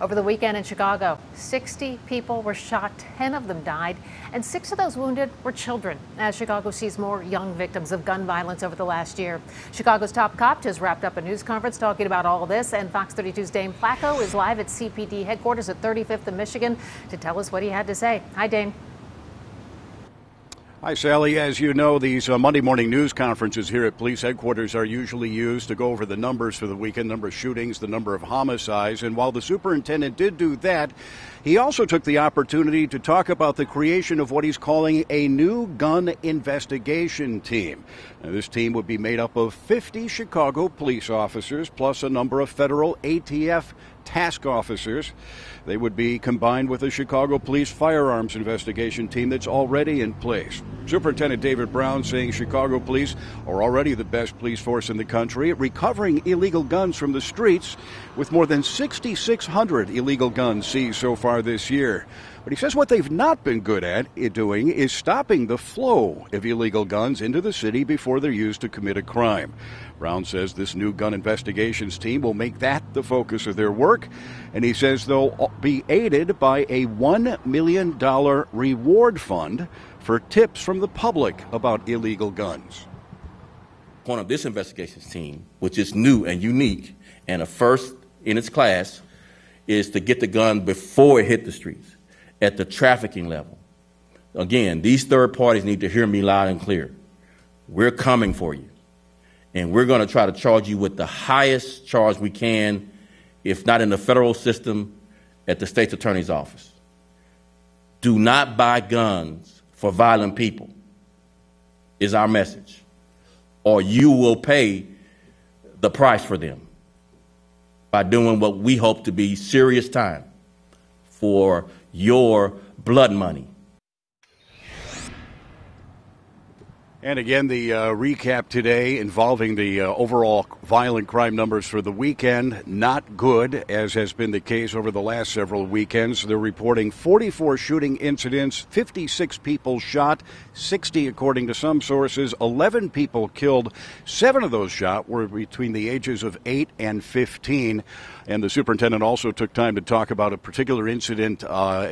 Over the weekend in Chicago, 60 people were shot, 10 of them died, and 6 of those wounded were children, as Chicago sees more young victims of gun violence over the last year. Chicago's top cop just wrapped up a news conference talking about all of this, and Fox 32's Dane Placco is live at CPD headquarters at 35th and Michigan to tell us what he had to say. Hi, Dane. Hi, Sally. As you know, these Monday morning news conferences here at police headquarters are usually used to go over the numbers for the weekend, number of shootings, the number of homicides. And while the superintendent did do that, he also took the opportunity to talk about the creation of what he's calling a new gun investigation team. Now, this team would be made up of 50 Chicago police officers plus a number of federal ATF task officers. They would be combined with a Chicago police firearms investigation team that's already in place. Superintendent David Brown saying Chicago police are already the best police force in the country at recovering illegal guns from the streets, with more than 6,600 illegal guns seized so far this year. But he says what they've not been good at doing is stopping the flow of illegal guns into the city before they're used to commit a crime. Brown says this new gun investigations team will make that the focus of their work, and he says they'll be aided by a $1 million reward fund for tips from the public about illegal guns. Point of this investigations team, which is new and unique and a first in its class, is to get the gun before it hit the streets, at the trafficking level. Again, these third parties need to hear me loud and clear. We're coming for you. And we're going to try to charge you with the highest charge we can, if not in the federal system, at the state's attorney's office. Do not buy guns for violent people, is our message, or you will pay the price for them by doing what we hope to be serious time for your blood money. And again, the recap today involving the overall violent crime numbers for the weekend, not good, as has been the case over the last several weekends. They're reporting 44 shooting incidents, 56 people shot, 60 according to some sources, 11 people killed. 7 of those shot were between the ages of 8 and 15. And the superintendent also took time to talk about a particular incident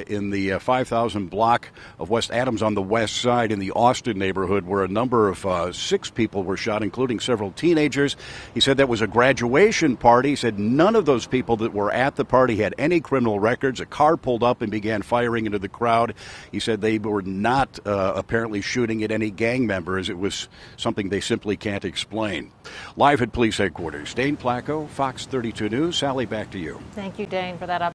in the 5,000 block of West Adams on the west side in the Austin neighborhood, where a number of 6 people were shot, including several teenagers. He said that was a graduation party. He said none of those people that were at the party had any criminal records. A car pulled up and began firing into the crowd. He said they were not apparently shooting at any gang members. It was something they simply can't explain. Live at police headquarters, Dane Placco, Fox 32 News. Sally, back to you. Thank you, Dane, for that update.